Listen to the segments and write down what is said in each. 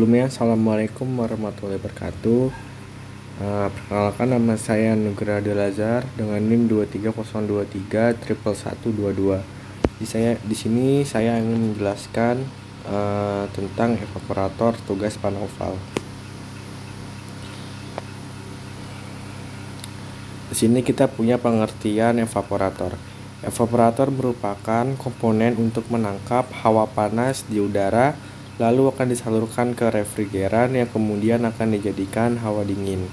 Sebelumnya, Assalamualaikum warahmatullahi wabarakatuh. Perkenalkan, nama saya Nugra Delazar dengan NIM 23023 11122. Di sini saya ingin menjelaskan tentang evaporator tugas panoval. Di sini kita punya pengertian evaporator. Evaporator merupakan komponen untuk menangkap hawa panas di udara, lalu akan disalurkan ke refrigeran yang kemudian akan dijadikan hawa dingin.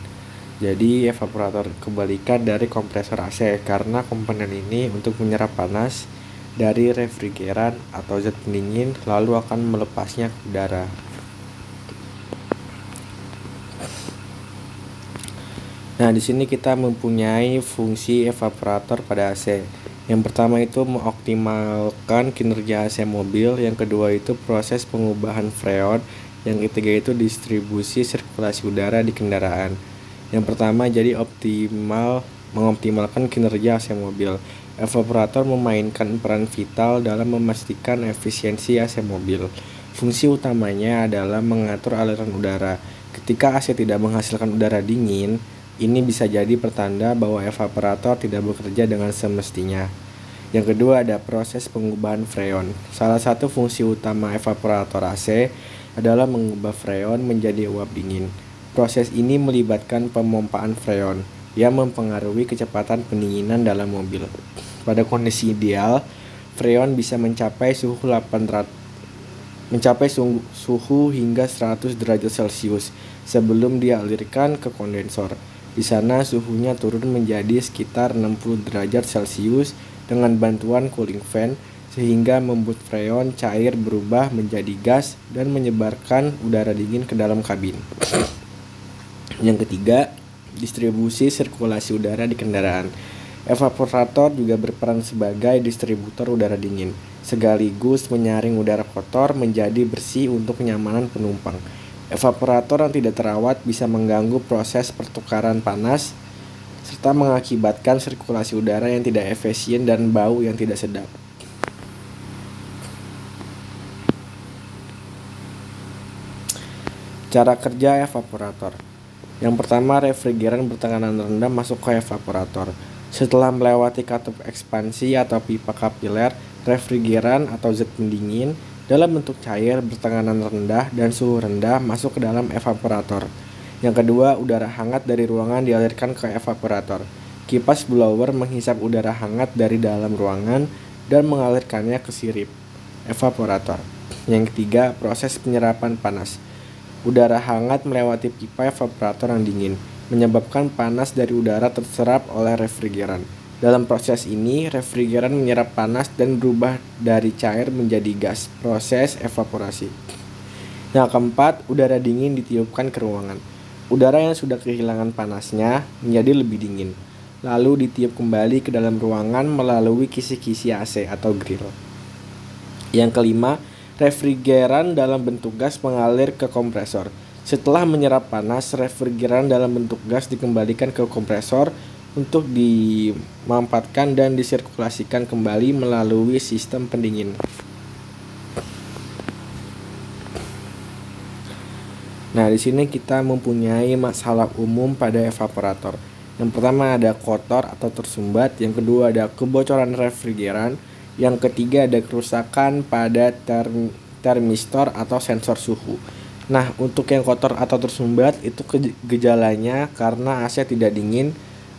Jadi evaporator kebalikan dari kompresor AC, karena komponen ini untuk menyerap panas dari refrigeran atau zat pendingin lalu akan melepasnya ke udara. Nah, di sini kita mempunyai fungsi evaporator pada AC. Yang pertama itu mengoptimalkan kinerja AC mobil, yang kedua itu proses pengubahan freon, yang ketiga itu distribusi sirkulasi udara di kendaraan. Yang pertama jadi mengoptimalkan kinerja AC mobil. Evaporator memainkan peran vital dalam memastikan efisiensi AC mobil. Fungsi utamanya adalah mengatur aliran udara. Ketika AC tidak menghasilkan udara dingin, ini bisa jadi pertanda bahwa evaporator tidak bekerja dengan semestinya. Yang kedua ada proses pengubahan freon. Salah satu fungsi utama evaporator AC adalah mengubah freon menjadi uap dingin. Proses ini melibatkan pemompaan freon yang mempengaruhi kecepatan pendinginan dalam mobil. Pada kondisi ideal, freon bisa mencapai suhu hingga 100 derajat Celcius sebelum dialirkan ke kondensor. Di sana suhunya turun menjadi sekitar 60 derajat Celcius dengan bantuan cooling fan, sehingga membuat freon cair berubah menjadi gas dan menyebarkan udara dingin ke dalam kabin. Yang ketiga, distribusi sirkulasi udara di kendaraan. Evaporator juga berperan sebagai distributor udara dingin, sekaligus menyaring udara kotor menjadi bersih untuk kenyamanan penumpang. Evaporator yang tidak terawat bisa mengganggu proses pertukaran panas serta mengakibatkan sirkulasi udara yang tidak efisien dan bau yang tidak sedap. Cara kerja evaporator. Yang pertama, refrigeran bertekanan rendah masuk ke evaporator. Setelah melewati katup ekspansi atau pipa kapiler, refrigeran atau zat pendingin dalam bentuk cair bertekanan rendah dan suhu rendah masuk ke dalam evaporator. Yang kedua, udara hangat dari ruangan dialirkan ke evaporator. Kipas blower menghisap udara hangat dari dalam ruangan dan mengalirkannya ke sirip evaporator. Yang ketiga, proses penyerapan panas. Udara hangat melewati pipa evaporator yang dingin, menyebabkan panas dari udara terserap oleh refrigeran. Dalam proses ini, refrigeran menyerap panas dan berubah dari cair menjadi gas, proses evaporasi. Yang keempat, udara dingin ditiupkan ke ruangan. Udara yang sudah kehilangan panasnya menjadi lebih dingin, lalu ditiup kembali ke dalam ruangan melalui kisi-kisi AC atau grill. Yang kelima, refrigeran dalam bentuk gas mengalir ke kompresor. Setelah menyerap panas, refrigeran dalam bentuk gas dikembalikan ke kompresor untuk dimampatkan dan disirkulasikan kembali melalui sistem pendingin. Nah, di sini kita mempunyai masalah umum pada evaporator. Yang pertama ada kotor atau tersumbat, yang kedua ada kebocoran refrigeran, yang ketiga ada kerusakan pada termistor atau sensor suhu. Nah, untuk yang kotor atau tersumbat itu gejalanya karena AC tidak dingin,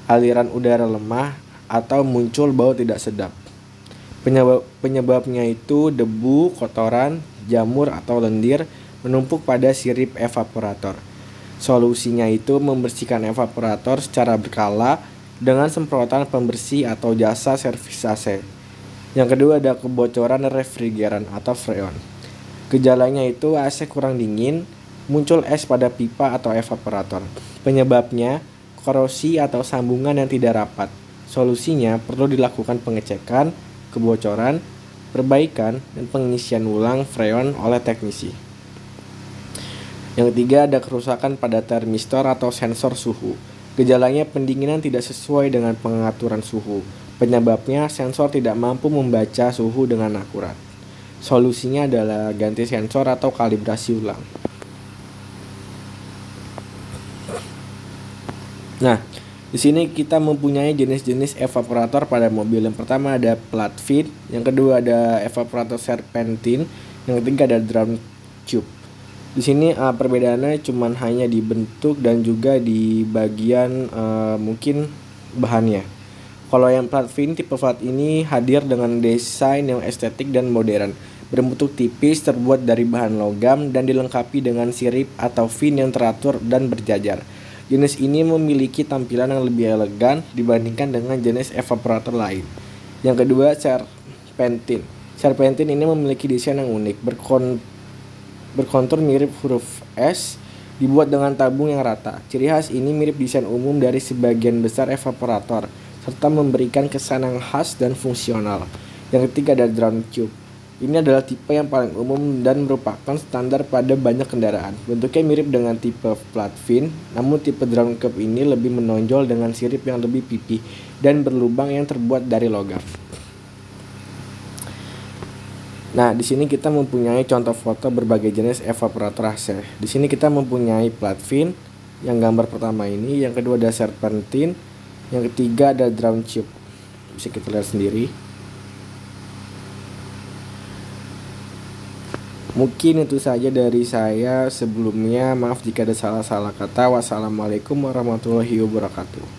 aliran udara lemah, atau muncul bau tidak sedap. Penyebabnya itu debu, kotoran, jamur atau lendir menumpuk pada sirip evaporator. Solusinya itu membersihkan evaporator secara berkala dengan semprotan pembersih atau jasa servis AC. Yang kedua ada kebocoran refrigeran atau freon. Gejalanya itu AC kurang dingin, muncul es pada pipa atau evaporator. Penyebabnya korosi atau sambungan yang tidak rapat. Solusinya perlu dilakukan pengecekan, kebocoran, perbaikan, dan pengisian ulang freon oleh teknisi. Yang ketiga ada kerusakan pada termistor atau sensor suhu. Gejalanya pendinginan tidak sesuai dengan pengaturan suhu. Penyebabnya sensor tidak mampu membaca suhu dengan akurat. Solusinya adalah ganti sensor atau kalibrasi ulang. Nah, di sini kita mempunyai jenis-jenis evaporator pada mobil. Yang pertama ada flat fin, yang kedua ada evaporator serpentin, yang ketiga ada drum tube. Di sini perbedaannya cuman hanya di bentuk dan juga di bagian mungkin bahannya. Kalau yang flat fin, tipe flat ini hadir dengan desain yang estetik dan modern, berbentuk tipis, terbuat dari bahan logam dan dilengkapi dengan sirip atau fin yang teratur dan berjajar. Jenis ini memiliki tampilan yang lebih elegan dibandingkan dengan jenis evaporator lain. Yang kedua, serpentin. Serpentin ini memiliki desain yang unik, berkontur mirip huruf S, dibuat dengan tabung yang rata. Ciri khas ini mirip desain umum dari sebagian besar evaporator, serta memberikan kesan yang khas dan fungsional. Yang ketiga ada drum tube. Ini adalah tipe yang paling umum dan merupakan standar pada banyak kendaraan. Bentuknya mirip dengan tipe flat fin, namun tipe drum tube ini lebih menonjol dengan sirip yang lebih pipih dan berlubang yang terbuat dari logam. Nah, di sini kita mempunyai contoh foto berbagai jenis evaporator AC. Di sini kita mempunyai flat fin, yang gambar pertama ini, yang kedua ada serpentin, yang ketiga ada drum tube. Bisa kita lihat sendiri. Mungkin itu saja dari saya sebelumnya. Maaf jika ada salah-salah kata. Wassalamualaikum warahmatullahi wabarakatuh.